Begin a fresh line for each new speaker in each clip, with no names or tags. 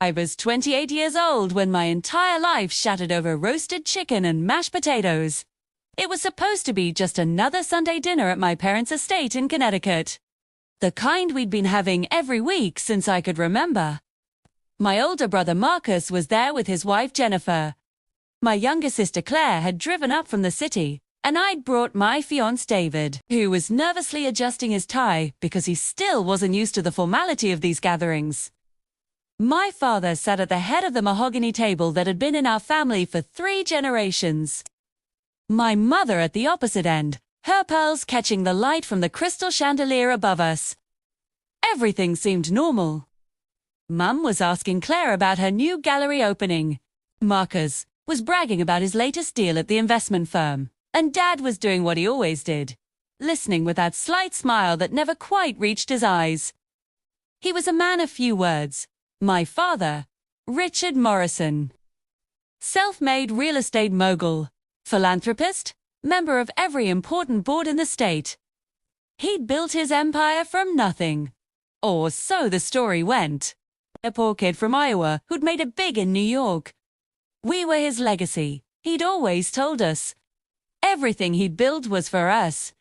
I was 28 years old when my entire life shattered over roasted chicken and mashed potatoes. It was supposed to be just another Sunday dinner at my parents' estate in Connecticut. The kind we'd been having every week since I could remember. My older brother Marcus was there with his wife Jennifer. My younger sister Claire had driven up from the city, and I'd brought my fiancé David, who was nervously adjusting his tie because he still wasn't used to the formality of these gatherings. My father sat at the head of the mahogany table that had been in our family for 3 generations. My mother at the opposite end, her pearls catching the light from the crystal chandelier above us. Everything seemed normal. Mum was asking Claire about her new gallery opening. Marcus was bragging about his latest deal at the investment firm. And Dad was doing what he always did, listening with that slight smile that never quite reached his eyes. He was a man of few words. My father, Richard Morrison. Self-made real estate mogul, philanthropist, member of every important board in the state. He'd built his empire from nothing. Or so the story went. A poor kid from Iowa who'd made it big in New York. We were his legacy, he'd always told us. Everything he'd built was for us.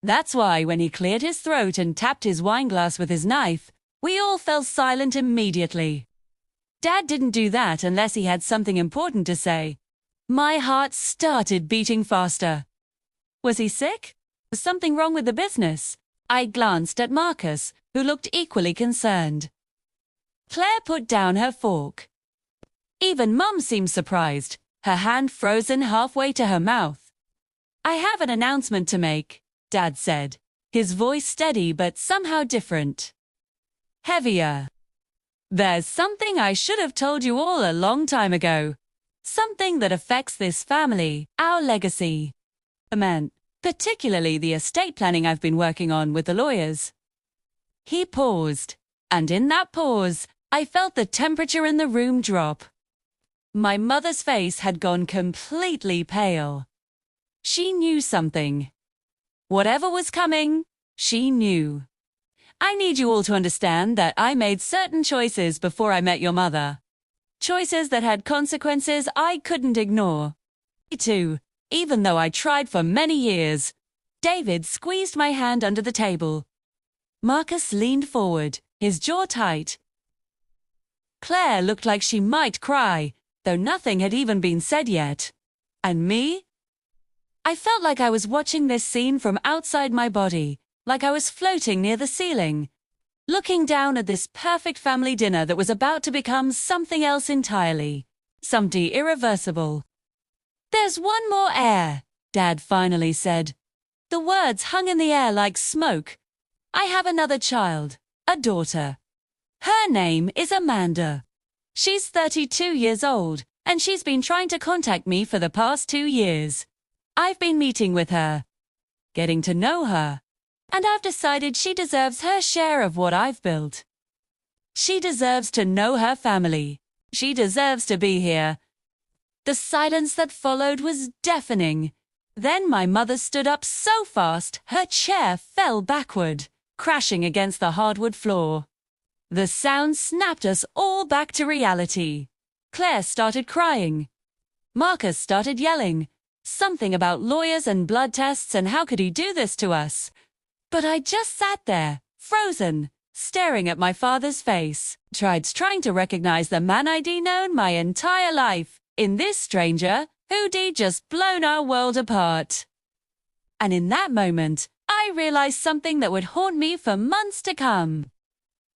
That's why when he cleared his throat and tapped his wineglass with his knife, we all fell silent immediately. Dad didn't do that unless he had something important to say. My heart started beating faster. Was he sick? Was something wrong with the business? I glanced at Marcus, who looked equally concerned. Claire put down her fork. Even Mum seemed surprised, her hand frozen halfway to her mouth. I have an announcement to make, Dad said, his voice steady but somehow different. Heavier. There's something I should have told you all a long time ago. Something that affects this family, our legacy. Particularly the estate planning I've been working on with the lawyers. He paused, and in that pause, I felt the temperature in the room drop. My mother's face had gone completely pale. She knew something. Whatever was coming, she knew. I need you all to understand that I made certain choices before I met your mother. Choices that had consequences I couldn't ignore. Me too, even though I tried for many years. David squeezed my hand under the table. Marcus leaned forward, his jaw tight. Claire looked like she might cry, though nothing had even been said yet. And me? I felt like I was watching this scene from outside my body, like I was floating near the ceiling, looking down at this perfect family dinner that was about to become something else entirely, something irreversible. There's one more heir, Dad finally said. The words hung in the air like smoke. I have another child, a daughter. Her name is Amanda. She's 32 years old, and she's been trying to contact me for the past 2 years. I've been meeting with her, getting to know her, and I've decided she deserves her share of what I've built. She deserves to know her family. She deserves to be here. The silence that followed was deafening. Then my mother stood up so fast, her chair fell backward, crashing against the hardwood floor. The sound snapped us all back to reality. Claire started crying. Marcus started yelling. Something about lawyers and blood tests and how could he do this to us? But I just sat there, frozen, staring at my father's face, trying to recognize the man I'd known my entire life in this stranger who'd just blown our world apart. And in that moment, I realized something that would haunt me for months to come.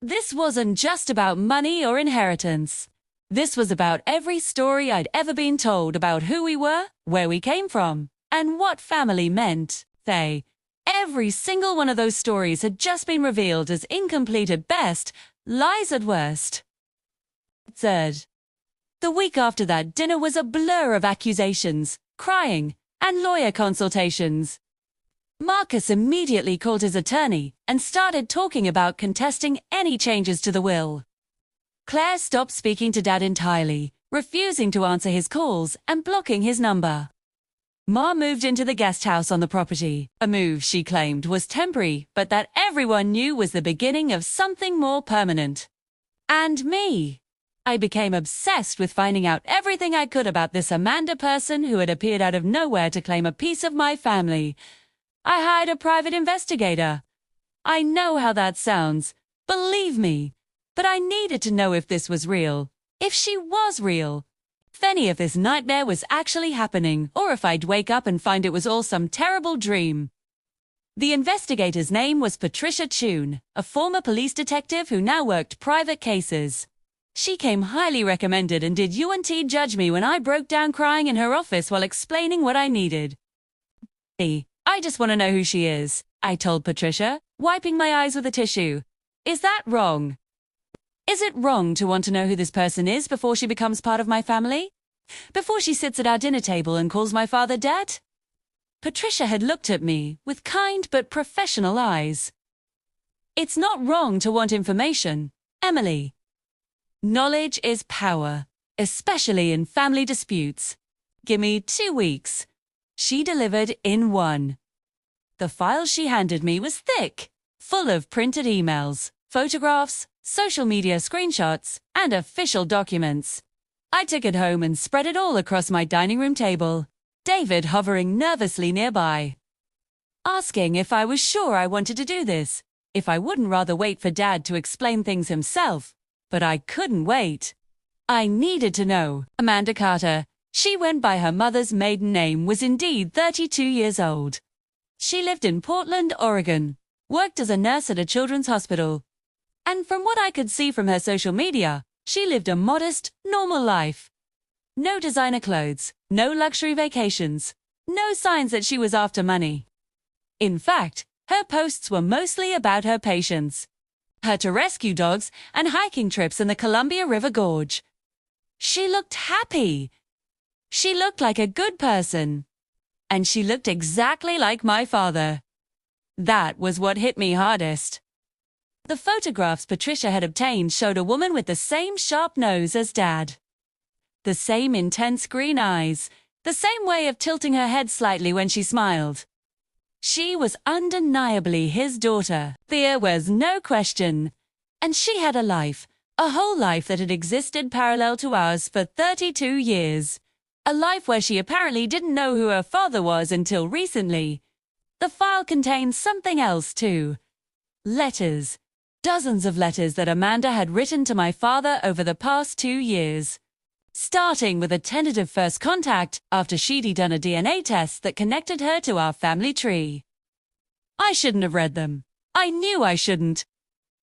This wasn't just about money or inheritance. This was about every story I'd ever been told about who we were, where we came from, and what family meant. Every single one of those stories had just been revealed as incomplete at best, lies at worst. Third, the week after that dinner was a blur of accusations, crying, and lawyer consultations. Marcus immediately called his attorney and started talking about contesting any changes to the will. Claire stopped speaking to Dad entirely, refusing to answer his calls and blocking his number. Ma moved into the guest house on the property, a move she claimed was temporary, but that everyone knew was the beginning of something more permanent. And me. I became obsessed with finding out everything I could about this Amanda person who had appeared out of nowhere to claim a piece of my family. I hired a private investigator. I know how that sounds, believe me, but I needed to know if this was real, if she was real, if any of this nightmare was actually happening, or if I'd wake up and find it was all some terrible dream. The investigator's name was Patricia Tune, a former police detective who now worked private cases. She came highly recommended and did UNT judge me when I broke down crying in her office while explaining what I needed. I just want to know who she is, I told Patricia, wiping my eyes with a tissue. Is that wrong? Is it wrong to want to know who this person is before she becomes part of my family? Before she sits at our dinner table and calls my father Dad? Patricia had looked at me with kind but professional eyes. It's not wrong to want information, Emily. Knowledge is power, especially in family disputes. Give me 2 weeks. She delivered in 1. The file she handed me was thick, full of printed emails, photographs, social media screenshots, and official documents. I took it home and spread it all across my dining room table, David hovering nervously nearby, asking if I was sure I wanted to do this, if I wouldn't rather wait for Dad to explain things himself. But I couldn't wait. I needed to know. Amanda Carter, she went by her mother's maiden name, was indeed 32 years old. She lived in Portland, Oregon, worked as a nurse at a children's hospital. And from what I could see from her social media, she lived a modest, normal life. No designer clothes, no luxury vacations, no signs that she was after money. In fact, her posts were mostly about her patients, her to-rescue dogs, and hiking trips in the Columbia River Gorge. She looked happy. She looked like a good person. And she looked exactly like my father. That was what hit me hardest. The photographs Patricia had obtained showed a woman with the same sharp nose as Dad. The same intense green eyes, the same way of tilting her head slightly when she smiled. She was undeniably his daughter. There was no question. And she had a life, a whole life that had existed parallel to ours for 32 years. A life where she apparently didn't know who her father was until recently. The file contained something else too. Letters. Dozens of letters that Amanda had written to my father over the past 2 years. Starting with a tentative first contact after she'd done a DNA test that connected her to our family tree. I shouldn't have read them. I knew I shouldn't.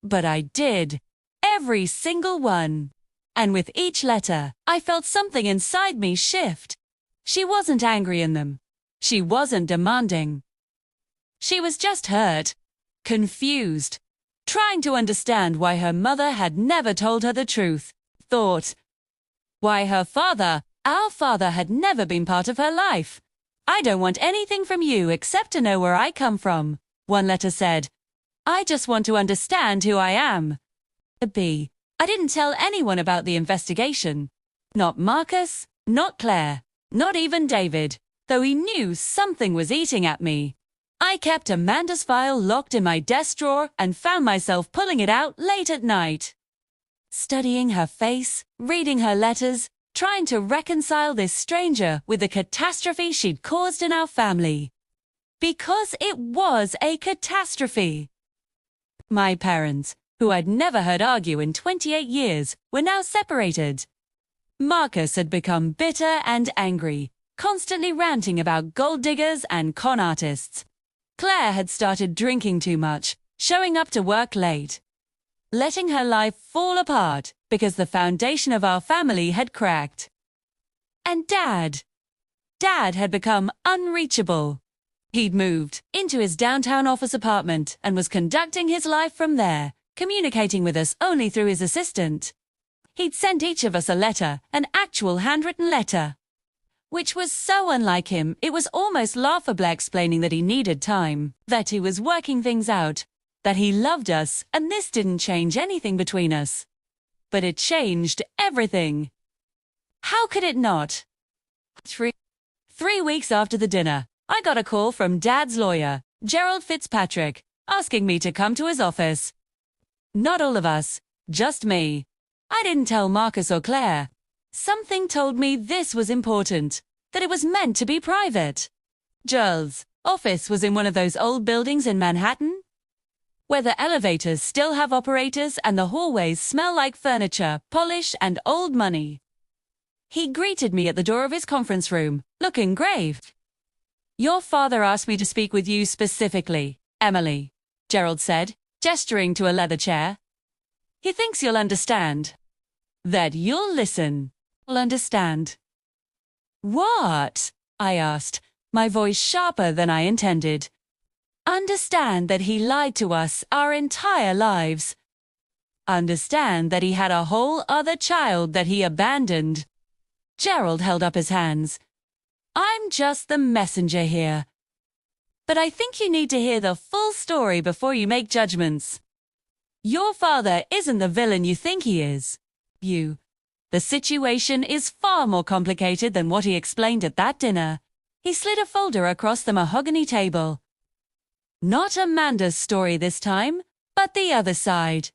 But I did. Every single one. And with each letter, I felt something inside me shift. She wasn't angry in them. She wasn't demanding. She was just hurt, confused, trying to understand why her mother had never told her the truth, thought. Why her father, our father, had never been part of her life. I don't want anything from you except to know where I come from, one letter said. I just want to understand who I am. B. I didn't tell anyone about the investigation. Not Marcus, not Claire, not even David, though he knew something was eating at me. I kept Amanda's file locked in my desk drawer and found myself pulling it out late at night. Studying her face, reading her letters, trying to reconcile this stranger with the catastrophe she'd caused in our family. Because it was a catastrophe. My parents, who I'd never heard argue in 28 years, were now separated. Marcus had become bitter and angry, constantly ranting about gold diggers and con artists. Claire had started drinking too much, showing up to work late, letting her life fall apart because the foundation of our family had cracked. And Dad had become unreachable. He'd moved into his downtown office apartment and was conducting his life from there, communicating with us only through his assistant. He'd sent each of us a letter, an actual handwritten letter, which was so unlike him it was almost laughable, explaining that he needed time, that he was working things out, that he loved us, and this didn't change anything between us. But it changed everything. How could it not? 3 weeks after the dinner, I got a call from Dad's lawyer, Gerald Fitzpatrick, asking me to come to his office. Not all of us, just me. I didn't tell Marcus or Claire. Something told me this was important, that it was meant to be private. Gerald's office was in one of those old buildings in Manhattan, where the elevators still have operators and the hallways smell like furniture, polish, and old money. He greeted me at the door of his conference room, looking grave. "Your father asked me to speak with you specifically, Emily," Gerald said, gesturing to a leather chair. "He thinks you'll understand. That you'll listen. You'll understand." "What?" I asked, my voice sharper than I intended. "Understand that he lied to us our entire lives. Understand that he had a whole other child that he abandoned." Gerald held up his hands. "I'm just the messenger here. But I think you need to hear the full story before you make judgments. Your father isn't the villain you think he is. The situation is far more complicated than what he explained at that dinner." He slid a folder across the mahogany table. "Not Amanda's story this time, but the other side.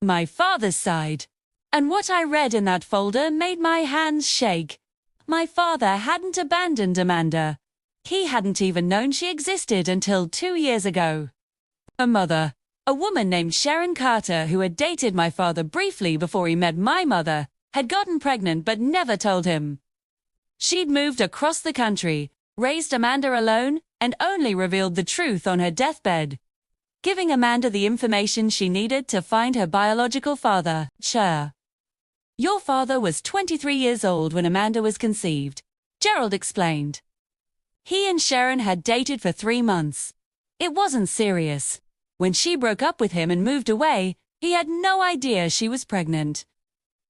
My father's side. And what I read in that folder made my hands shake. My father hadn't abandoned Amanda. He hadn't even known she existed until 2 years ago. Her mother, a woman named Sharon Carter, who had dated my father briefly before he met my mother, had gotten pregnant but never told him. She'd moved across the country, raised Amanda alone, and only revealed the truth on her deathbed, giving Amanda the information she needed to find her biological father, Cher. Your father was 23 years old when Amanda was conceived," Gerald explained. "He and Sharon had dated for 3 months. It wasn't serious. When she broke up with him and moved away, he had no idea she was pregnant.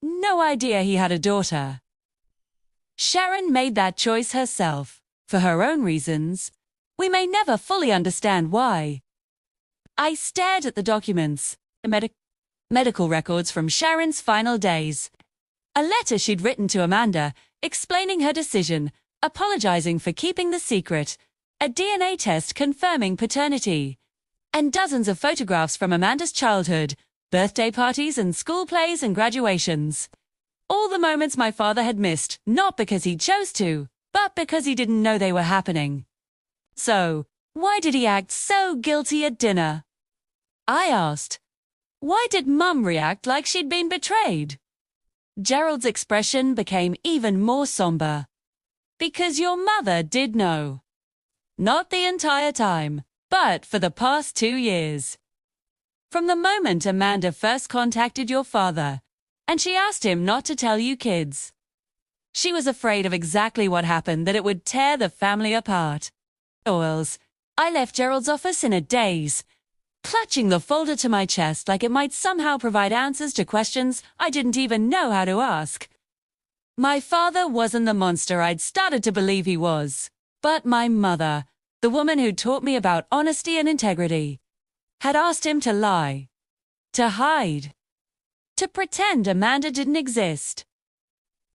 No idea he had a daughter. Sharon made that choice herself, for her own reasons. We may never fully understand why." I stared at the documents, the medical records from Sharon's final days. A letter she'd written to Amanda, explaining her decision, apologizing for keeping the secret, a DNA test confirming paternity, and dozens of photographs from Amanda's childhood, birthday parties and school plays and graduations. All the moments my father had missed, not because he chose to, but because he didn't know they were happening. So, why did he act so guilty at dinner? I asked. Why did Mum react like she'd been betrayed? Gerald's expression became even more somber. Because your mother did know. Not the entire time, but for the past 2 years. From the moment Amanda first contacted your father, and she asked him not to tell you kids. She was afraid of exactly what happened, that it would tear the family apart. Oils. I left Gerald's office in a daze, clutching the folder to my chest like it might somehow provide answers to questions I didn't even know how to ask. My father wasn't the monster I'd started to believe he was, but my mother, the woman who taught me about honesty and integrity, had asked him to lie, to hide, to pretend Amanda didn't exist.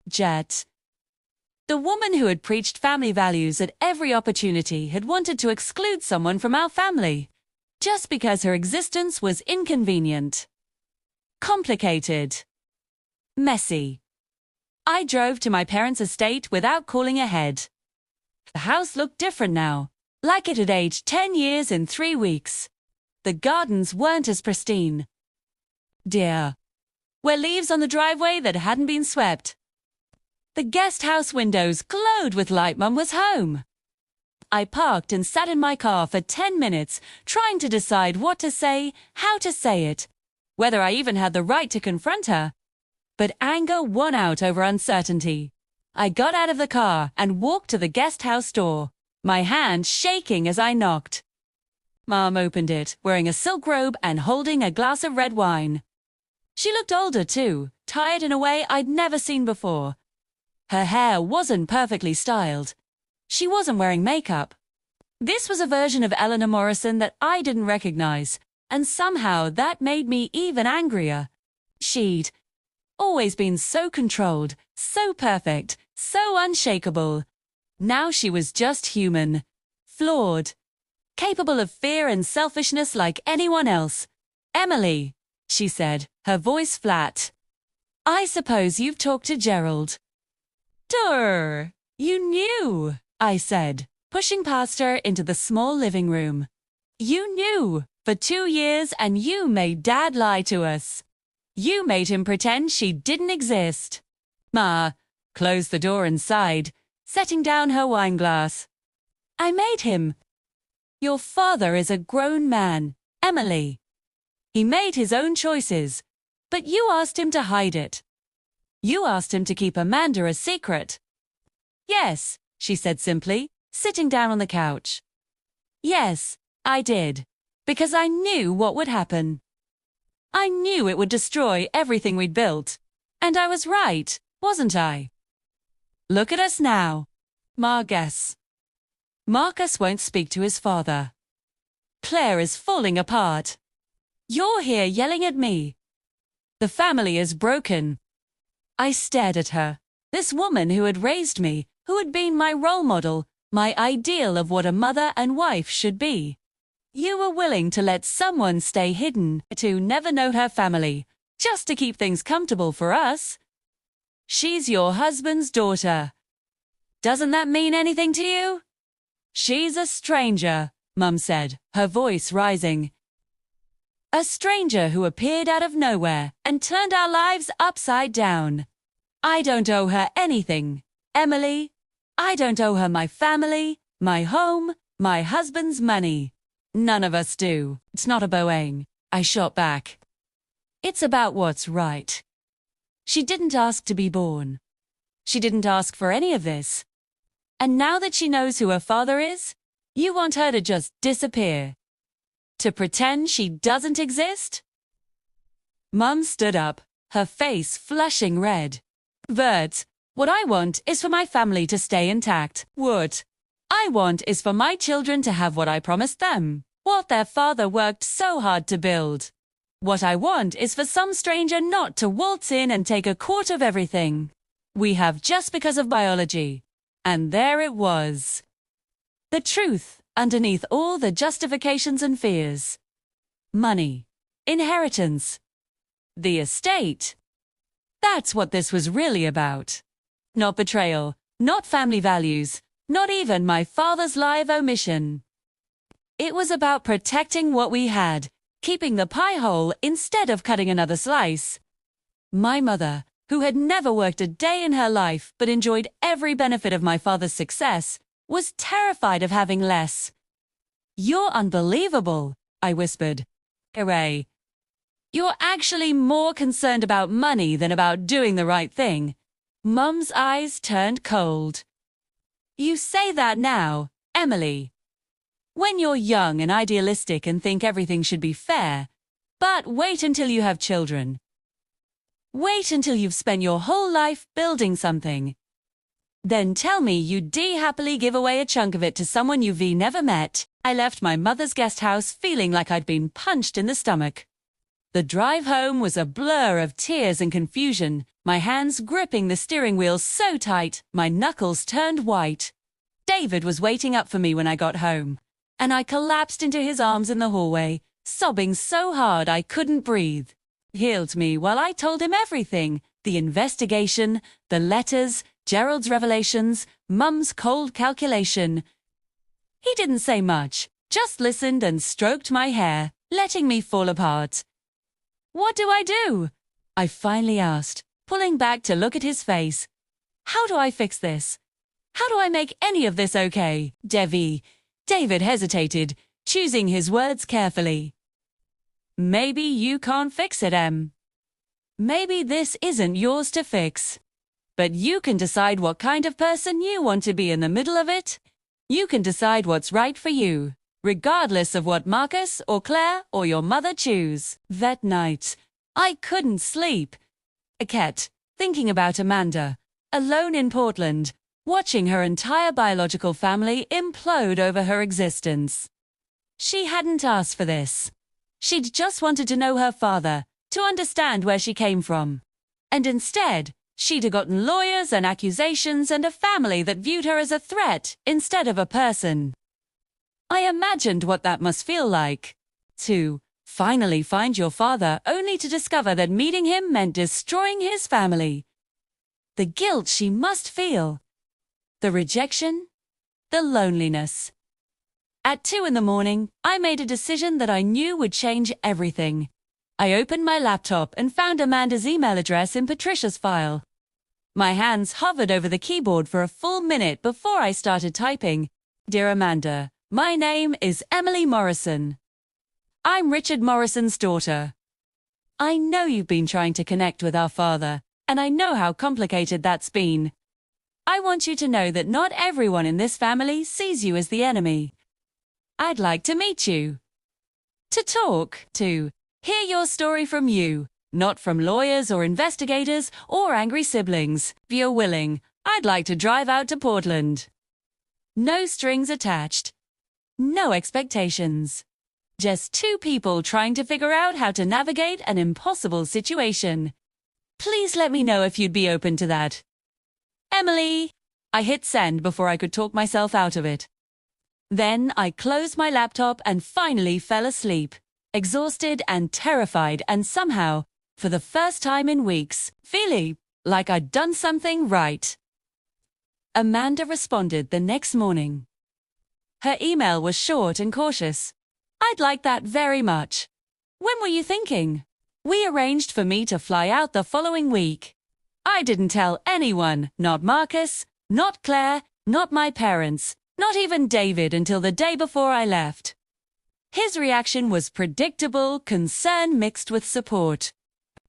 Jet, the woman who had preached family values at every opportunity, had wanted to exclude someone from our family, just because her existence was inconvenient, complicated, messy. I drove to my parents' estate without calling ahead. The house looked different now, like it had aged 10 years in 3 weeks. The gardens weren't as pristine. Dear, were leaves on the driveway that hadn't been swept. The guest house windows glowed with light. Mum was home. I parked and sat in my car for 10 minutes, trying to decide what to say, how to say it, whether I even had the right to confront her. But anger won out over uncertainty. I got out of the car and walked to the guest house door, my hand shaking as I knocked. Mum opened it, wearing a silk robe and holding a glass of red wine. She looked older too, tired in a way I'd never seen before. Her hair wasn't perfectly styled. She wasn't wearing makeup. This was a version of Eleanor Morrison that I didn't recognize, and somehow that made me even angrier. She'd always been so controlled, so perfect, so unshakable. Now she was just human, flawed, capable of fear and selfishness like anyone else. "Emily," she said, her voice flat. I suppose you've talked to Gerald. Durr, you knew, I said, pushing past her into the small living room. You knew for 2 years and you made Dad lie to us. You made him pretend she didn't exist. Ma closed the door and sighed, setting down her wineglass. I made him. Your father is a grown man, Emily. He made his own choices, but you asked him to hide it. You asked him to keep Amanda a secret. Yes, she said simply, sitting down on the couch. Yes, I did, because I knew what would happen. I knew it would destroy everything we'd built. And I was right, wasn't I? Look at us now. Marcus won't speak to his father. Claire is falling apart. You're here yelling at me. The family is broken. I stared at her, this woman who had raised me, who had been my role model, my ideal of what a mother and wife should be. You were willing to let someone stay hidden, to never know her family, just to keep things comfortable for us. She's your husband's daughter. Doesn't that mean anything to you? She's a stranger, Mum said, her voice rising. A stranger who appeared out of nowhere and turned our lives upside down. I don't owe her anything, Emily. I don't owe her my family, my home, my husband's money. None of us do. It's not a Boeing, I shot back. It's about what's right. She didn't ask to be born. She didn't ask for any of this. And now that she knows who her father is, you want her to just disappear. To pretend she doesn't exist? Mum stood up, her face flushing red. Bert, what I want is for my family to stay intact. What I want is for my children to have what I promised them, what their father worked so hard to build. What I want is for some stranger not to waltz in and take a quart of everything we have just because of biology. And there it was. The truth underneath all the justifications and fears. Money. Inheritance. The estate. That's what this was really about. Not betrayal, not family values, not even my father's lie of omission. It was about protecting what we had, keeping the pie whole instead of cutting another slice. My mother, who had never worked a day in her life but enjoyed every benefit of my father's success, was terrified of having less. You're unbelievable, I whispered. Hooray. You're actually more concerned about money than about doing the right thing. Mum's eyes turned cold. You say that now, Emily. When you're young and idealistic and think everything should be fair. But wait until you have children. Wait until you've spent your whole life building something. Then tell me you'd happily give away a chunk of it to someone you've never met. I left my mother's guest house feeling like I'd been punched in the stomach. The drive home was a blur of tears and confusion, my hands gripping the steering wheel so tight, my knuckles turned white. David was waiting up for me when I got home, and I collapsed into his arms in the hallway, sobbing so hard I couldn't breathe. He healed me while I told him everything, the investigation, the letters, Gerald's revelations, Mum's cold calculation. He didn't say much, just listened and stroked my hair, letting me fall apart. What do I do? I finally asked, pulling back to look at his face. How do I fix this? How do I make any of this okay, Devi? David hesitated, choosing his words carefully. Maybe you can't fix it, Em. Maybe this isn't yours to fix. But you can decide what kind of person you want to be in the middle of it. You can decide what's right for you, regardless of what Marcus or Claire or your mother choose. That night, I couldn't sleep. I kept thinking about Amanda, alone in Portland, watching her entire biological family implode over her existence. She hadn't asked for this. She'd just wanted to know her father, to understand where she came from. And instead, she'd have gotten lawyers and accusations and a family that viewed her as a threat instead of a person. I imagined what that must feel like. To Finally find your father, only to discover that meeting him meant destroying his family. The guilt she must feel. The rejection. The loneliness. At 2 in the morning, I made a decision that I knew would change everything. I opened my laptop and found Amanda's email address in Patricia's file. My hands hovered over the keyboard for a full minute before I started typing. Dear Amanda, my name is Emily Morrison. I'm Richard Morrison's daughter. I know you've been trying to connect with our father, and I know how complicated that's been. I want you to know that not everyone in this family sees you as the enemy. I'd like to meet you. To talk, to hear your story from you, not from lawyers or investigators or angry siblings. If you're willing, I'd like to drive out to Portland. No strings attached. No expectations. Just 2 people trying to figure out how to navigate an impossible situation. Please let me know if you'd be open to that. Emily. I hit send before I could talk myself out of it. Then I closed my laptop and finally fell asleep, exhausted and terrified, and somehow, for the first time in weeks, feeling like I'd done something right. Amanda responded the next morning. Her email was short and cautious. I'd like that very much. When were you thinking? We arranged for me to fly out the following week. I didn't tell anyone, not Marcus, not Claire, not my parents, not even David, until the day before I left. His reaction was predictable, concern mixed with support.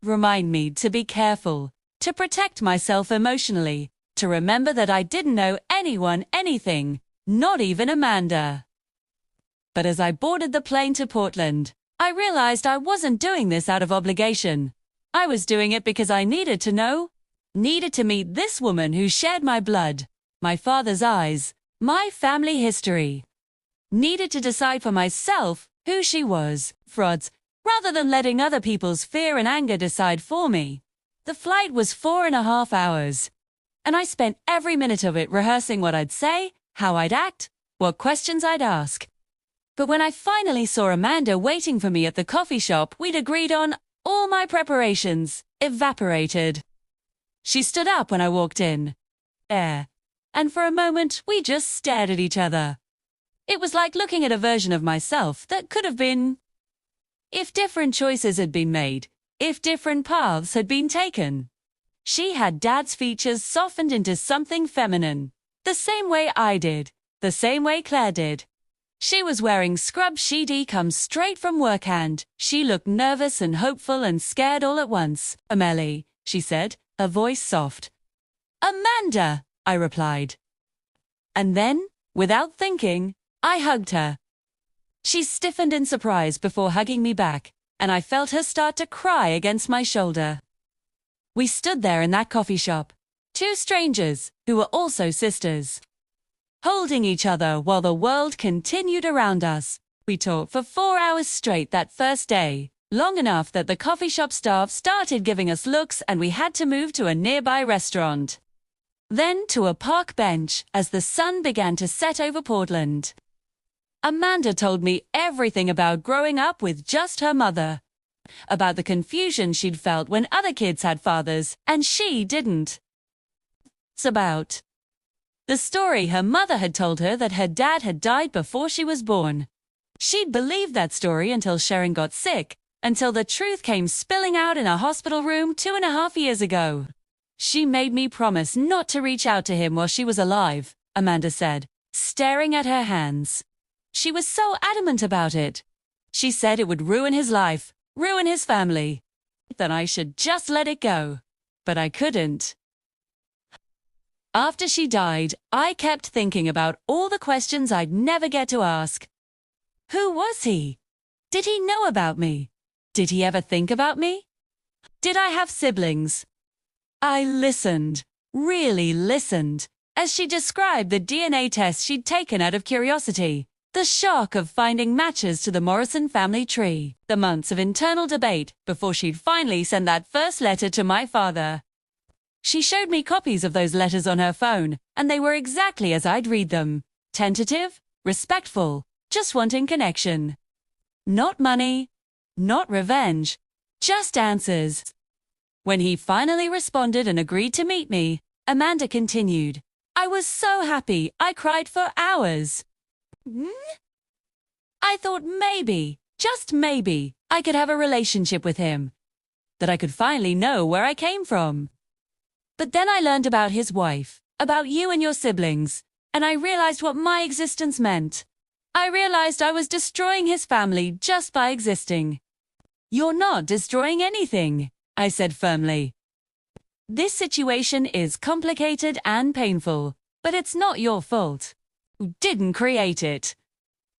Remind me to be careful, to protect myself emotionally, to remember that I didn't know anyone anything, not even Amanda. But as I boarded the plane to Portland, I realized I wasn't doing this out of obligation. I was doing it because I needed to know, needed to meet this woman who shared my blood, my father's eyes, my family history. Needed to decide for myself who she was, frauds, rather than letting other people's fear and anger decide for me. The flight was 4.5 hours, and I spent every minute of it rehearsing what I'd say, how I'd act, what questions I'd ask. But when I finally saw Amanda waiting for me at the coffee shop we'd agreed on, all my preparations evaporated. She stood up when I walked in. And for a moment we just stared at each other. It was like looking at a version of myself that could have been. If different choices had been made, if different paths had been taken. She had Dad's features softened into something feminine, the same way I did, the same way Claire did. She was wearing scrub she'd come straight from work, and she looked nervous and hopeful and scared all at once. Amelie, she said, her voice soft. Amanda, I replied. And then, without thinking, I hugged her. She stiffened in surprise before hugging me back, and I felt her start to cry against my shoulder. We stood there in that coffee shop, 2 strangers who were also sisters, holding each other while the world continued around us. We talked for 4 hours straight that first day, long enough that the coffee shop staff started giving us looks and we had to move to a nearby restaurant. Then to a park bench as the sun began to set over Portland. Amanda told me everything about growing up with just her mother, about the confusion she'd felt when other kids had fathers and she didn't. It's about the story her mother had told her that her dad had died before she was born. She'd believed that story until Sharon got sick, until the truth came spilling out in a hospital room 2.5 years ago. She made me promise not to reach out to him while she was alive, Amanda said, staring at her hands. She was so adamant about it. She said it would ruin his life, ruin his family. That I should just let it go. But I couldn't. After she died, I kept thinking about all the questions I'd never get to ask. Who was he? Did he know about me? Did he ever think about me? Did I have siblings? I listened, really listened, as she described the DNA test she'd taken out of curiosity, the shock of finding matches to the Morrison family tree, the months of internal debate before she'd finally sent that first letter to my father. She showed me copies of those letters on her phone, and they were exactly as I'd read them. Tentative, respectful, just wanting connection. Not money, Not revenge, just answers. When he finally responded and agreed to meet me, Amanda continued, I was so happy, I cried for hours. I thought maybe, just maybe, I could have a relationship with him. That I could finally know where I came from. But then I learned about his wife, about you and your siblings, and I realized what my existence meant. I realized I was destroying his family just by existing. You're not destroying anything, I said firmly. This situation is complicated and painful, but it's not your fault. You didn't create it.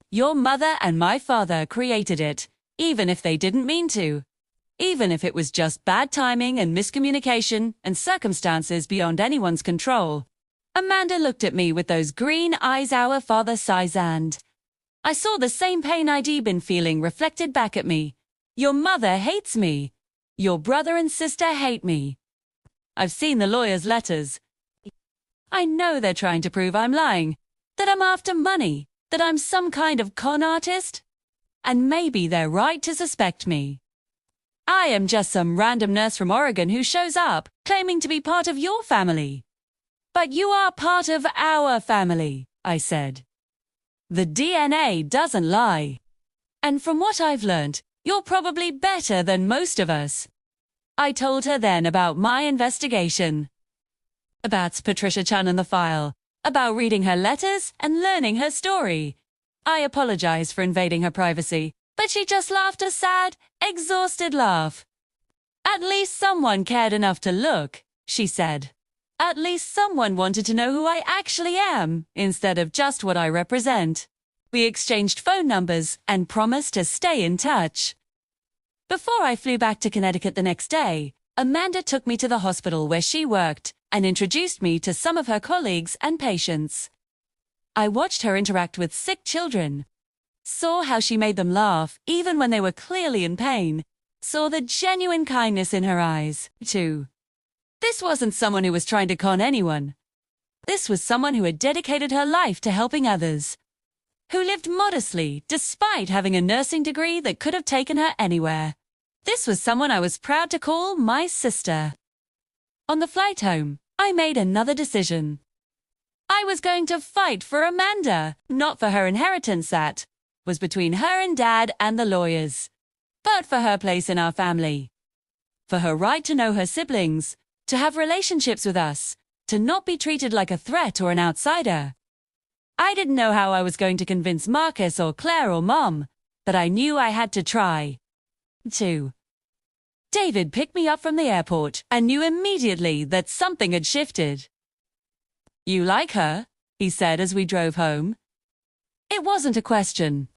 Your mother and my father created it, even if they didn't mean to. Even if it was just bad timing and miscommunication and circumstances beyond anyone's control. Amanda looked at me with those green eyes our father sighs, and I saw the same pain I'd been feeling reflected back at me. Your mother hates me. Your brother and sister hate me. I've seen the lawyer's letters. I know they're trying to prove I'm lying, that I'm after money, that I'm some kind of con artist. And maybe they're right to suspect me. I am just some random nurse from Oregon who shows up, claiming to be part of your family. But you are part of our family, I said. The DNA doesn't lie. And from what I've learned, you're probably better than most of us. I told her then about my investigation. About Patricia Chan and the file. About reading her letters and learning her story. I apologized for invading her privacy, but she just laughed a sad, exhausted laugh. At least someone cared enough to look, she said. At least someone wanted to know who I actually am, instead of just what I represent. We exchanged phone numbers and promised to stay in touch. Before I flew back to Connecticut the next day, Amanda took me to the hospital where she worked and introduced me to some of her colleagues and patients. I watched her interact with sick children, saw how she made them laugh even when they were clearly in pain, saw the genuine kindness in her eyes, too. This wasn't someone who was trying to con anyone. This was someone who had dedicated her life to helping others, who lived modestly despite having a nursing degree that could have taken her anywhere. This was someone I was proud to call my sister. On the flight home, I made another decision. I was going to fight for Amanda, not for her inheritance that was between her and Dad and the lawyers, but for her place in our family. For her right to know her siblings, to have relationships with us, to not be treated like a threat or an outsider. I didn't know how I was going to convince Marcus or Claire or Mom, but I knew I had to try. 2. David picked me up from the airport and knew immediately that something had shifted. You like her? He said as we drove home. It wasn't a question.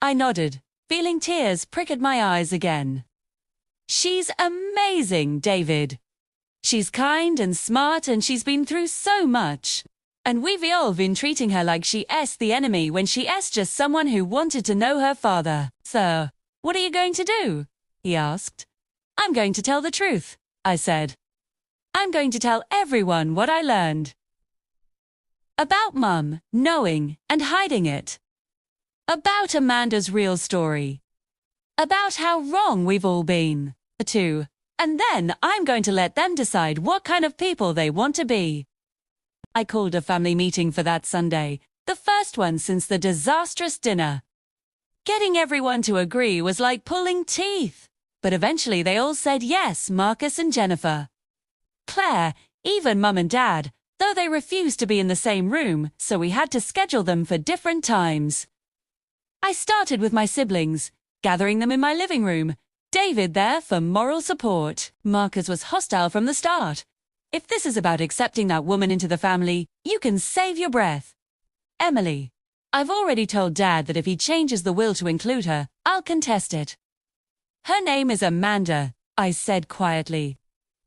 I nodded, feeling tears prick at my eyes again. She's amazing, David. She's kind and smart and she's been through so much. And we've all been treating her like she's the enemy when she's just someone who wanted to know her father. So, what are you going to do? He asked. I'm going to tell the truth, I said. I'm going to tell everyone what I learned. About Mum, knowing and hiding it. About Amanda's real story. About how wrong we've all been. 2. And then I'm going to let them decide what kind of people they want to be. I called a family meeting for that Sunday, the first one since the disastrous dinner. Getting everyone to agree was like pulling teeth, but eventually they all said yes, Marcus and Jennifer. Claire, even Mum and Dad, though they refused to be in the same room, so we had to schedule them for different times. I started with my siblings, gathering them in my living room, David there for moral support. Marcus was hostile from the start. If this is about accepting that woman into the family, you can save your breath. Emily. I've already told Dad that if he changes the will to include her, I'll contest it. Her name is Amanda, I said quietly.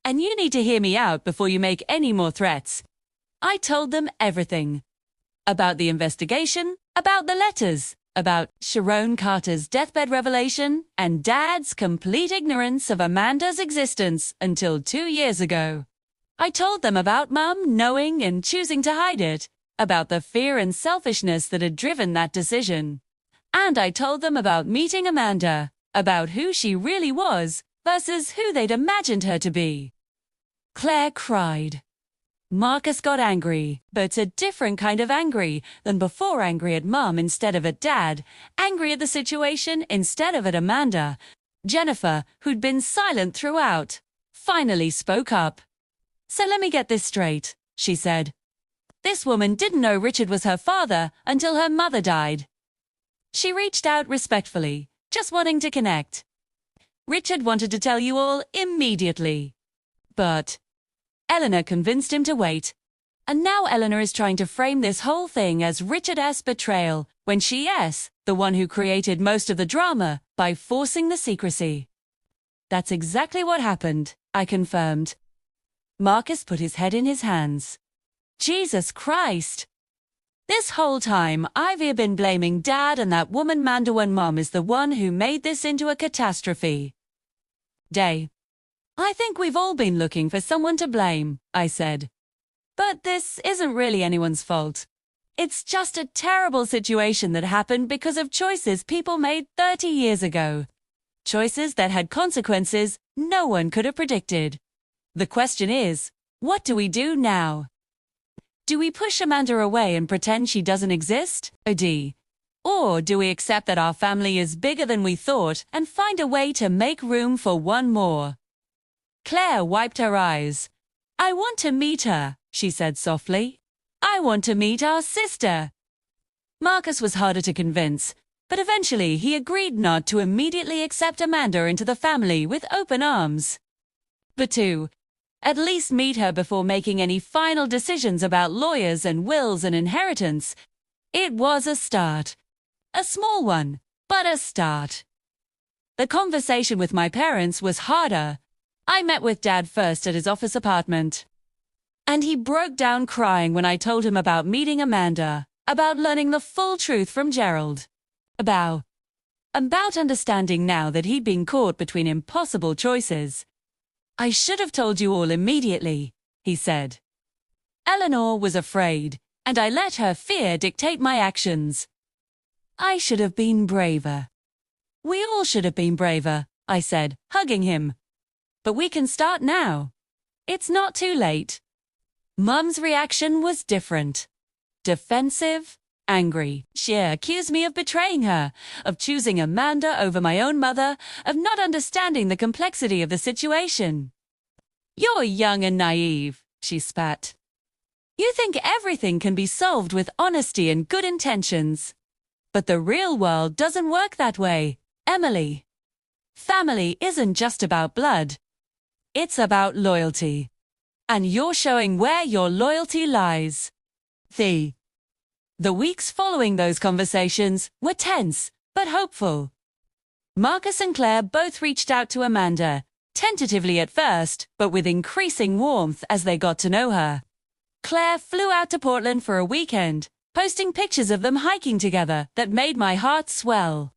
And you need to hear me out before you make any more threats. I told them everything. About the investigation, about the letters, about Sharon Carter's deathbed revelation, and Dad's complete ignorance of Amanda's existence until 2 years ago. I told them about Mum knowing and choosing to hide it, about the fear and selfishness that had driven that decision. And I told them about meeting Amanda, about who she really was versus who they'd imagined her to be. Claire cried. Marcus got angry, but a different kind of angry than before, angry at Mum instead of at Dad, angry at the situation instead of at Amanda. Jennifer, who'd been silent throughout, finally spoke up. "So let me get this straight," she said. "This woman didn't know Richard was her father until her mother died." She reached out respectfully, just wanting to connect. "Richard wanted to tell you all immediately. But Eleanor convinced him to wait. And now Eleanor is trying to frame this whole thing as Richard's betrayal, when she's the one who created most of the drama by forcing the secrecy." "That's exactly what happened," I confirmed. Marcus put his head in his hands. "Jesus Christ! This whole time I've been blaming Dad, and that woman Manda, when Mum is the one who made this into a catastrophe." "Day, I think we've all been looking for someone to blame," I said. "But this isn't really anyone's fault. It's just a terrible situation that happened because of choices people made 30 years ago. Choices that had consequences no one could have predicted. The question is, what do we do now? Do we push Amanda away and pretend she doesn't exist? Or do we accept that our family is bigger than we thought and find a way to make room for one more?" Claire wiped her eyes. "I want to meet her," she said softly. "I want to meet our sister." Marcus was harder to convince, but eventually he agreed not to immediately accept Amanda into the family with open arms, but to at least meet her before making any final decisions about lawyers and wills and inheritance. It was a start. A small one, but a start. The conversation with my parents was harder. I met with Dad first at his office apartment, and he broke down crying when I told him about meeting Amanda, about learning the full truth from Gerald, about understanding now that he'd been caught between impossible choices. "I should have told you all immediately," he said. "Eleanor was afraid, and I let her fear dictate my actions. I should have been braver." "We all should have been braver," I said, hugging him. "But we can start now. It's not too late." Mum's reaction was different. Defensive, angry. She accused me of betraying her, of choosing Amanda over my own mother, of not understanding the complexity of the situation. "You're young and naive," she spat. "You think everything can be solved with honesty and good intentions. But the real world doesn't work that way, Emily. Family isn't just about blood. It's about loyalty. And you're showing where your loyalty lies." The weeks following those conversations were tense, but hopeful. Marcus and Claire both reached out to Amanda, tentatively at first, but with increasing warmth as they got to know her. Claire flew out to Portland for a weekend, posting pictures of them hiking together that made my heart swell.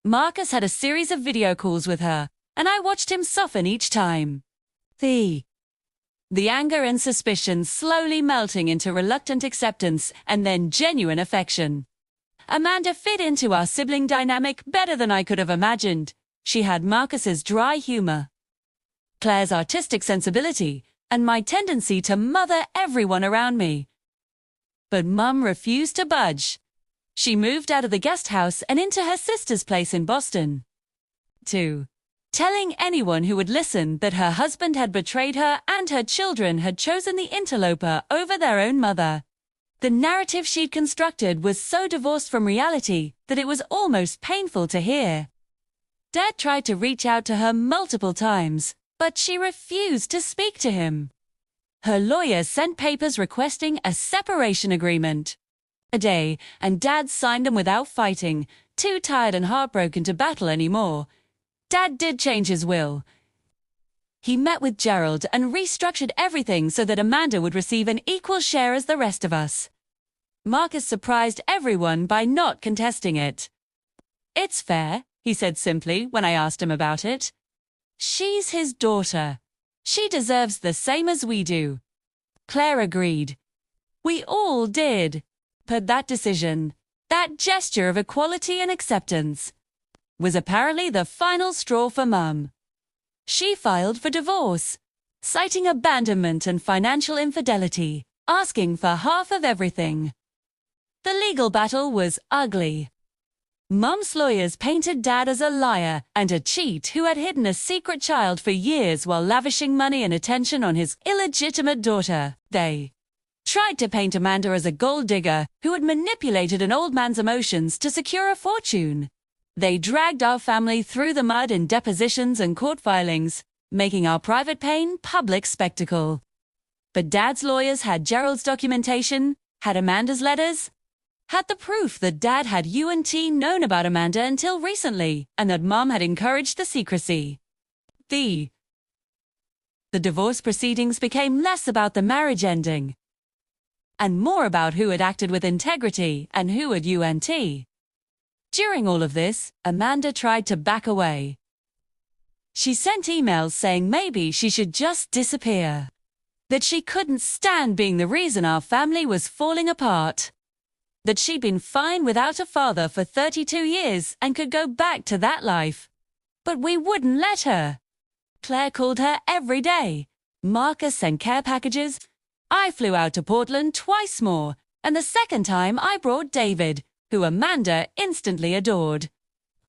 Marcus had a series of video calls with her, and I watched him soften each time. The anger and suspicion slowly melting into reluctant acceptance and then genuine affection. Amanda fit into our sibling dynamic better than I could have imagined. She had Marcus's dry humor, Claire's artistic sensibility, and my tendency to mother everyone around me. But Mum refused to budge. She moved out of the guest house and into her sister's place in Boston. 2. Telling anyone who would listen that her husband had betrayed her and her children had chosen the interloper over their own mother. The narrative she'd constructed was so divorced from reality that it was almost painful to hear. Dad tried to reach out to her multiple times, but she refused to speak to him. Her lawyer sent papers requesting a separation agreement. A day, and Dad signed them without fighting, too tired and heartbroken to battle anymore. Dad did change his will. He met with Gerald and restructured everything so that Amanda would receive an equal share as the rest of us. Marcus surprised everyone by not contesting it. "It's fair," he said simply when I asked him about it. "She's his daughter. She deserves the same as we do." Claire agreed. We all did. But that decision, that gesture of equality and acceptance, was apparently the final straw for Mum. She filed for divorce, citing abandonment and financial infidelity, asking for half of everything. The legal battle was ugly. Mum's lawyers painted Dad as a liar and a cheat who had hidden a secret child for years while lavishing money and attention on his illegitimate daughter. They tried to paint Amanda as a gold digger who had manipulated an old man's emotions to secure a fortune. They dragged our family through the mud in depositions and court filings, making our private pain public spectacle. But Dad's lawyers had Gerald's documentation, had Amanda's letters, had the proof that Dad had UNT known about Amanda until recently, and that Mum had encouraged the secrecy. The divorce proceedings became less about the marriage ending, and more about who had acted with integrity and who had UNT. During all of this, Amanda tried to back away. She sent emails saying maybe she should just disappear, that she couldn't stand being the reason our family was falling apart, that she'd been fine without a father for 32 years and could go back to that life. But we wouldn't let her. Claire called her every day. Marcus sent care packages. I flew out to Portland twice more, and the second time I brought David, who Amanda instantly adored.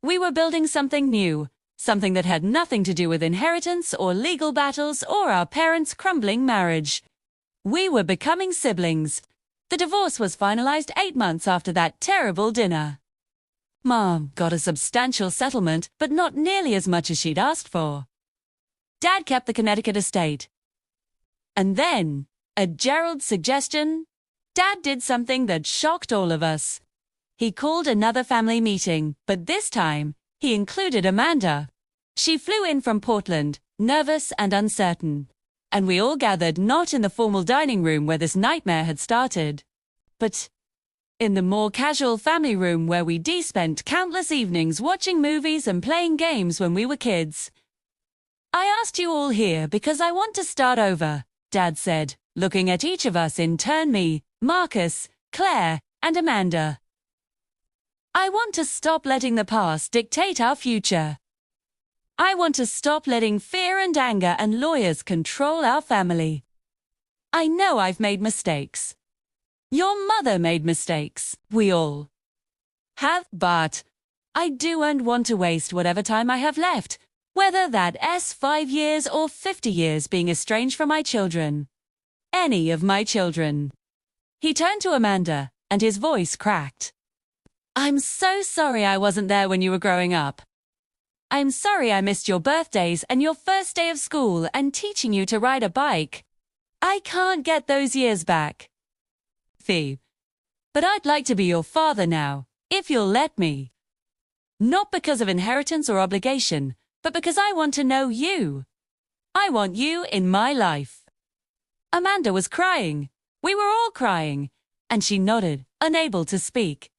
We were building something new, something that had nothing to do with inheritance or legal battles or our parents' crumbling marriage. We were becoming siblings. The divorce was finalized 8 months after that terrible dinner. Mom got a substantial settlement, but not nearly as much as she'd asked for. Dad kept the Connecticut estate. And then, at Gerald's suggestion, Dad did something that shocked all of us. He called another family meeting, but this time, he included Amanda. She flew in from Portland, nervous and uncertain, and we all gathered not in the formal dining room where this nightmare had started, but in the more casual family room where we spent countless evenings watching movies and playing games when we were kids. I asked you all here because I want to start over, Dad said, looking at each of us in turn, me, Marcus, Claire, and Amanda. I want to stop letting the past dictate our future. I want to stop letting fear and anger and lawyers control our family. I know I've made mistakes. Your mother made mistakes. We all have, but I do and want to waste whatever time I have left, whether that's 5 years or 50 years being estranged from my children. Any of my children. He turned to Amanda, and his voice cracked. I'm so sorry I wasn't there when you were growing up. I'm sorry I missed your birthdays and your first day of school and teaching you to ride a bike. I can't get those years back. Fee. But I'd like to be your father now, if you'll let me. Not because of inheritance or obligation, but because I want to know you. I want you in my life. Amanda was crying. We were all crying, and she nodded, unable to speak.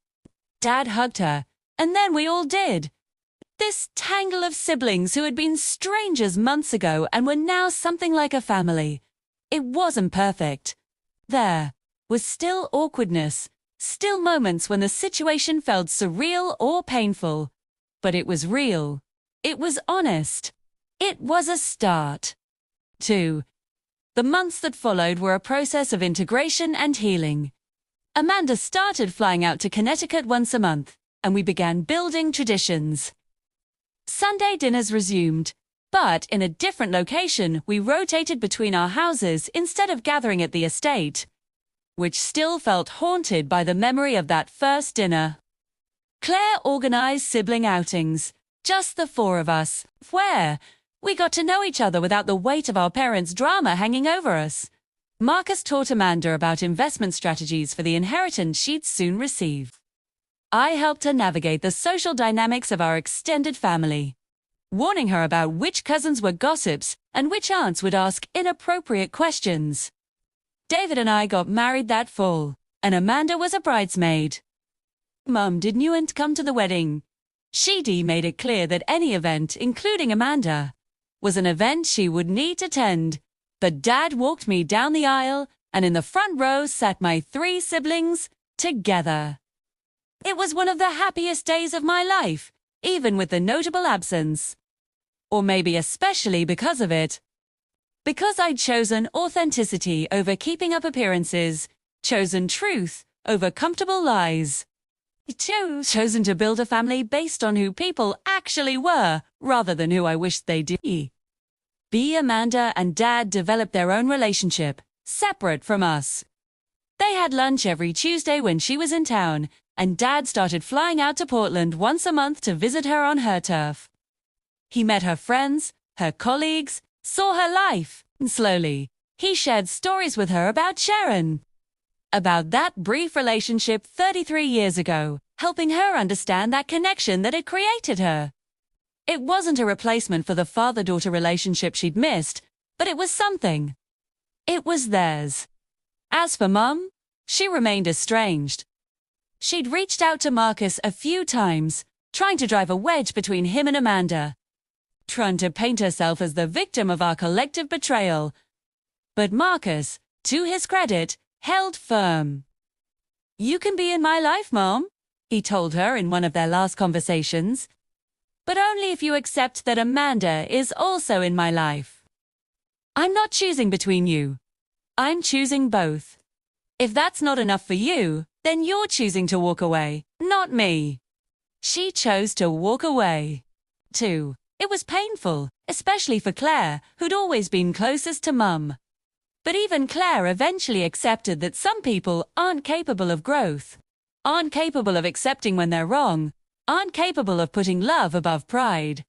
Dad hugged her, and then we all did. This tangle of siblings who had been strangers months ago and were now something like a family. It wasn't perfect. There was still awkwardness, still moments when the situation felt surreal or painful. But it was real. It was honest. It was a start. 2. The months that followed were a process of integration and healing. Amanda started flying out to Connecticut once a month, and we began building traditions. Sunday dinners resumed, but in a different location we rotated between our houses instead of gathering at the estate, which still felt haunted by the memory of that first dinner. Claire organized sibling outings, just the 4 of us, where we got to know each other without the weight of our parents' drama hanging over us. Marcus taught Amanda about investment strategies for the inheritance she'd soon receive. I helped her navigate the social dynamics of our extended family, warning her about which cousins were gossips and which aunts would ask inappropriate questions. David and I got married that fall, and Amanda was a bridesmaid. Mum didn't come to the wedding. She made it clear that any event, including Amanda, was an event she would need to attend. But Dad walked me down the aisle, and in the front row sat my 3 siblings, together. It was one of the happiest days of my life, even with the notable absence. Or maybe especially because of it. Because I'd chosen authenticity over keeping up appearances, chosen truth over comfortable lies. Chosen to build a family based on who people actually were, rather than who I wished they'd be. Amanda and Dad developed their own relationship, separate from us. They had lunch every Tuesday when she was in town, and Dad started flying out to Portland once a month to visit her on her turf. He met her friends, her colleagues, saw her life, and slowly, he shared stories with her about Sharon. About that brief relationship 33 years ago, helping her understand that connection that had created her. It wasn't a replacement for the father-daughter relationship she'd missed, but it was something. It was theirs. As for Mum, she remained estranged. She'd reached out to Marcus a few times, trying to drive a wedge between him and Amanda, trying to paint herself as the victim of our collective betrayal. But Marcus, to his credit, held firm. "You can be in my life, Mom," he told her in one of their last conversations, "but only if you accept that Amanda is also in my life. I'm not choosing between you. I'm choosing both. If that's not enough for you, then you're choosing to walk away, not me." She chose to walk away. Too. It was painful, especially for Claire, who'd always been closest to Mum. But even Claire eventually accepted that some people aren't capable of growth, aren't capable of accepting when they're wrong, aren't capable of putting love above pride.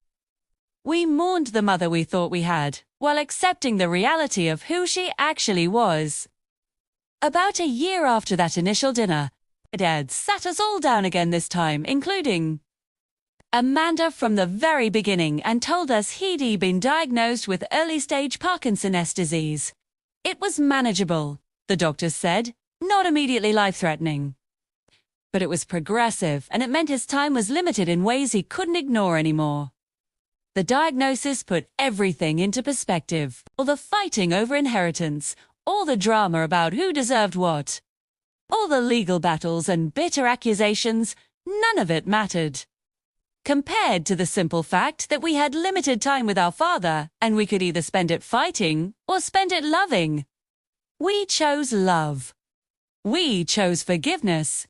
We mourned the mother we thought we had, while accepting the reality of who she actually was. About a year after that initial dinner, Dad sat us all down again this time, including Amanda from the very beginning, and told us he'd been diagnosed with early-stage Parkinson's disease. It was manageable, the doctors said, not immediately life-threatening. But it was progressive, and it meant his time was limited in ways he couldn't ignore anymore. The diagnosis put everything into perspective. All the fighting over inheritance, all the drama about who deserved what, all the legal battles and bitter accusations, none of it mattered. Compared to the simple fact that we had limited time with our father, and we could either spend it fighting or spend it loving. We chose love. We chose forgiveness.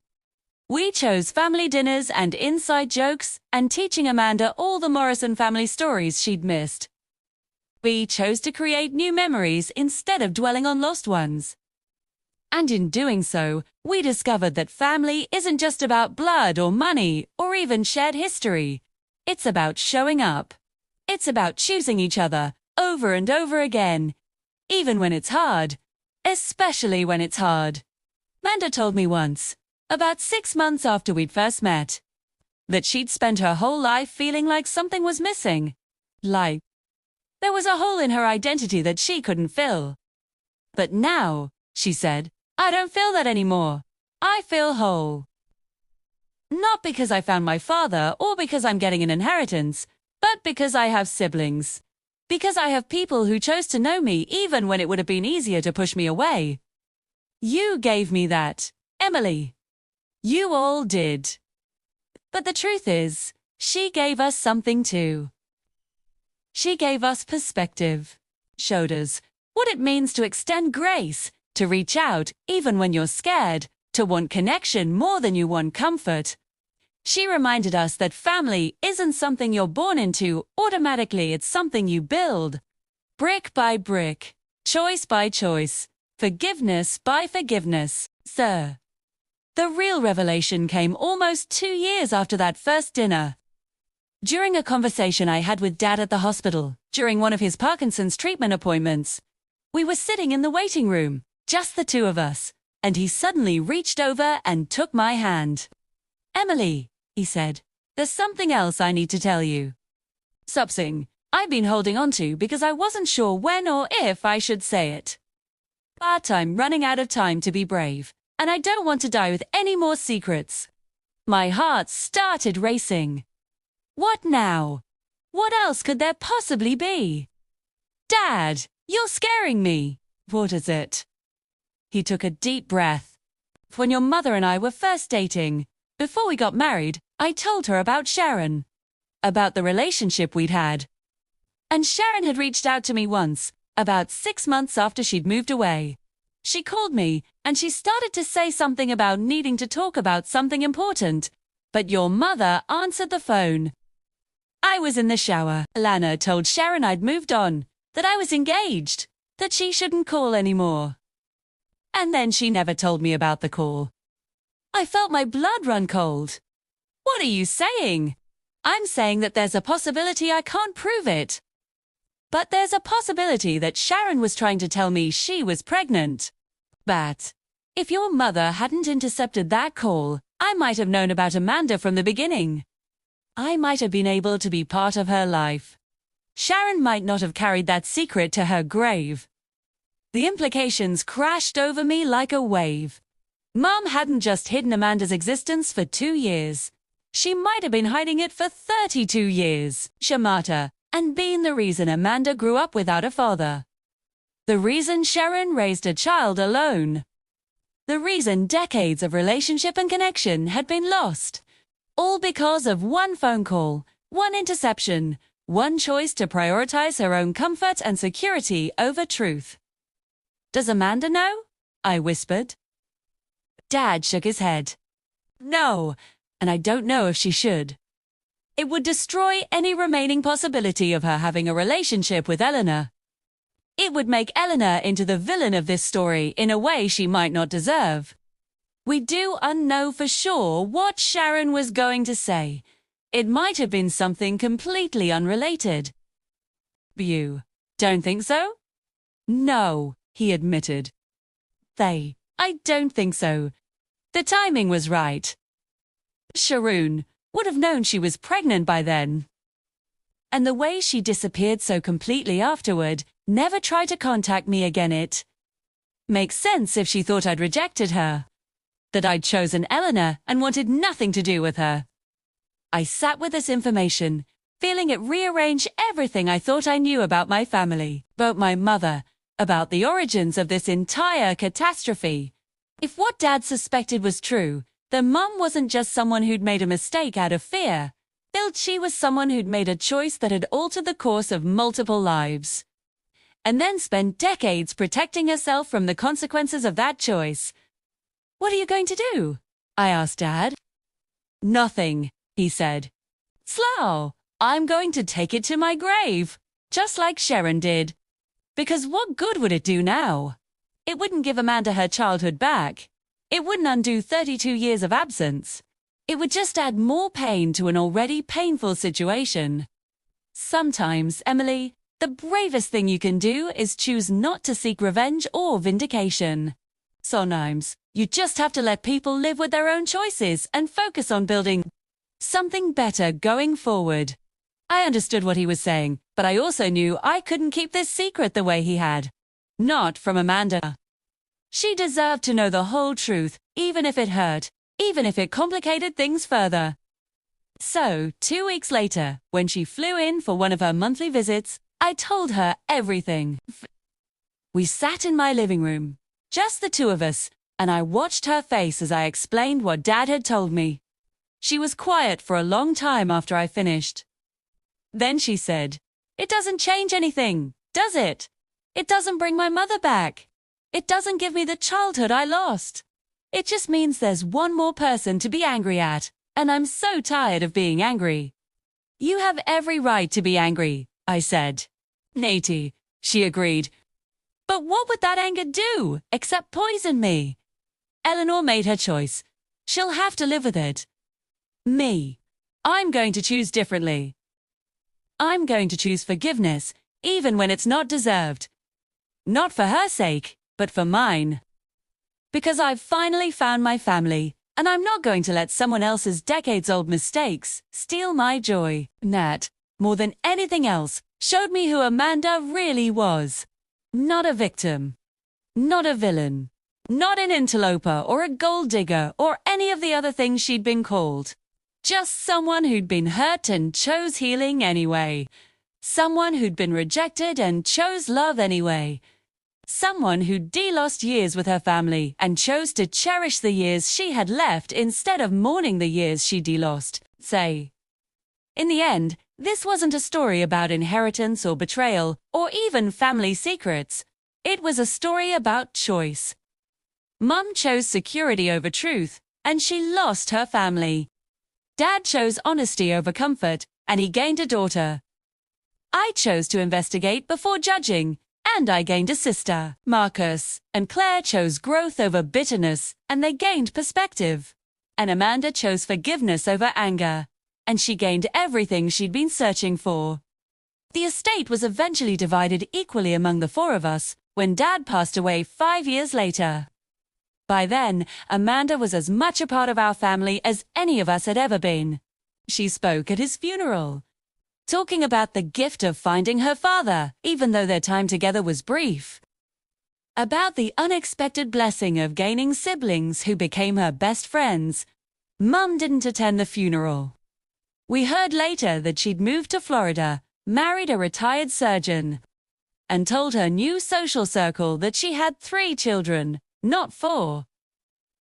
We chose family dinners and inside jokes and teaching Amanda all the Morrison family stories she'd missed. We chose to create new memories instead of dwelling on lost ones. And in doing so, we discovered that family isn't just about blood or money or even shared history. It's about showing up. It's about choosing each other over and over again, even when it's hard, especially when it's hard. Amanda told me once, about 6 months after we'd first met, that she'd spent her whole life feeling like something was missing. Like there was a hole in her identity that she couldn't fill. But now, she said, I don't feel that anymore. I feel whole. Not because I found my father or because I'm getting an inheritance, but because I have siblings. Because I have people who chose to know me even when it would have been easier to push me away. You gave me that, Emily. You all did. But the truth is, she gave us something too. She gave us perspective. Showed us what it means to extend grace, to reach out even when you're scared, to want connection more than you want comfort. She reminded us that family isn't something you're born into automatically, it's something you build. Brick by brick, choice by choice, forgiveness by forgiveness, sir. The real revelation came almost 2 years after that first dinner. During a conversation I had with Dad at the hospital, during one of his Parkinson's treatment appointments, we were sitting in the waiting room, just the two of us, and he suddenly reached over and took my hand. Emily, he said, there's something else I need to tell you. Something I've been holding on to because I wasn't sure when or if I should say it. But I'm running out of time to be brave, and I don't want to die with any more secrets. My heart started racing. What now? What else could there possibly be? Dad, you're scaring me. What is it? He took a deep breath. When your mother and I were first dating, before we got married, I told her about Sharon. about the relationship we'd had. And Sharon had reached out to me once, about 6 months after she'd moved away. She called me, and she started to say something about needing to talk about something important. But your mother answered the phone. I was in the shower. Lana told Sharon I'd moved on, that I was engaged, that she shouldn't call anymore. And then she never told me about the call. I felt my blood run cold. What are you saying? I'm saying that there's a possibility I can't prove it. But there's a possibility that Sharon was trying to tell me she was pregnant. But if your mother hadn't intercepted that call, I might have known about Amanda from the beginning. I might have been able to be part of her life. Sharon might not have carried that secret to her grave. The implications crashed over me like a wave. Mom hadn't just hidden Amanda's existence for 2 years. She might have been hiding it for 32 years. Shamata, and been the reason Amanda grew up without a father. The reason Sharon raised a child alone. The reason decades of relationship and connection had been lost. All because of one phone call, one interception, one choice to prioritize her own comfort and security over truth. Does Amanda know? I whispered. Dad shook his head. No, and I don't know if she should. It would destroy any remaining possibility of her having a relationship with Eleanor. It would make Eleanor into the villain of this story in a way she might not deserve. We do know for sure what Sharon was going to say. It might have been something completely unrelated. You don't think so? No, he admitted. I don't think so. The timing was right. Sharon would have known she was pregnant by then. And the way she disappeared so completely afterward, never tried to contact me again, it makes sense if she thought I'd rejected her. That I'd chosen Eleanor and wanted nothing to do with her. I sat with this information, feeling it rearrange everything I thought I knew about my family, about my mother, about the origins of this entire catastrophe. If what Dad suspected was true, then Mum wasn't just someone who'd made a mistake out of fear. She was someone who'd made a choice that had altered the course of multiple lives. And then spent decades protecting herself from the consequences of that choice. What are you going to do? I asked Dad. Nothing, he said. Slow, I'm going to take it to my grave, just like Sharon did. Because what good would it do now? It wouldn't give Amanda her childhood back. It wouldn't undo 32 years of absence. It would just add more pain to an already painful situation. Sometimes, Emily, the bravest thing you can do is choose not to seek revenge or vindication. Sometimes, you just have to let people live with their own choices and focus on building something better going forward. I understood what he was saying, but I also knew I couldn't keep this secret the way he had. Not from Amanda. She deserved to know the whole truth, even if it hurt, even if it complicated things further. So, 2 weeks later, when she flew in for one of her monthly visits, I told her everything. We sat in my living room, just the two of us, and I watched her face as I explained what Dad had told me. She was quiet for a long time after I finished. Then she said, "It doesn't change anything, does it? It doesn't bring my mother back. It doesn't give me the childhood I lost. It just means there's one more person to be angry at, and I'm so tired of being angry." You have every right to be angry, I said. Nati, she agreed. But what would that anger do, except poison me? Eleanor made her choice. She'll have to live with it. Me. I'm going to choose differently. I'm going to choose forgiveness, even when it's not deserved. Not for her sake, but for mine. Because I've finally found my family, and I'm not going to let someone else's decades-old mistakes steal my joy. Nat, more than anything else, showed me who Amanda really was. Not a victim. Not a villain. Not an interloper or a gold digger or any of the other things she'd been called. Just someone who'd been hurt and chose healing anyway. Someone who'd been rejected and chose love anyway. Someone who'd lost years with her family and chose to cherish the years she had left instead of mourning the years she'd lost. Say, In the end, this wasn't a story about inheritance or betrayal, or even family secrets. It was a story about choice. Mum chose security over truth, and she lost her family. Dad chose honesty over comfort, and he gained a daughter. I chose to investigate before judging, and I gained a sister. Marcus and Claire chose growth over bitterness, and they gained perspective. And Amanda chose forgiveness over anger, and she gained everything she'd been searching for. The estate was eventually divided equally among the four of us when Dad passed away 5 years later. By then, Amanda was as much a part of our family as any of us had ever been. She spoke at his funeral, talking about the gift of finding her father, even though their time together was brief. About the unexpected blessing of gaining siblings who became her best friends. Mum didn't attend the funeral. We heard later that she'd moved to Florida, married a retired surgeon, and told her new social circle that she had 3 children, not 4.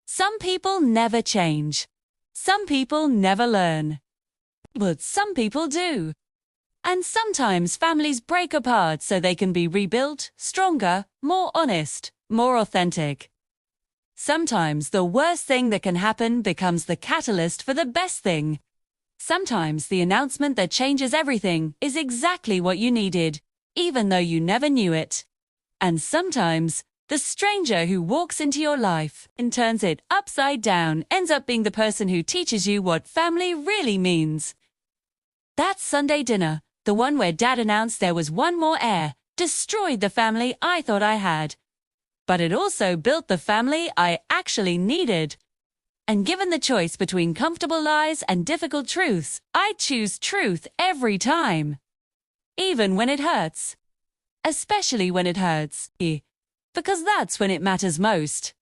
Some people never change. Some people never learn. But some people do. And sometimes families break apart so they can be rebuilt, stronger, more honest, more authentic. Sometimes the worst thing that can happen becomes the catalyst for the best thing. Sometimes the announcement that changes everything is exactly what you needed, even though you never knew it. And sometimes the stranger who walks into your life and turns it upside down ends up being the person who teaches you what family really means. That Sunday dinner, the one where Dad announced there was one more heir, destroyed the family I thought I had. But it also built the family I actually needed. And given the choice between comfortable lies and difficult truths, I choose truth every time. Even when it hurts. Especially when it hurts. Because that's when it matters most.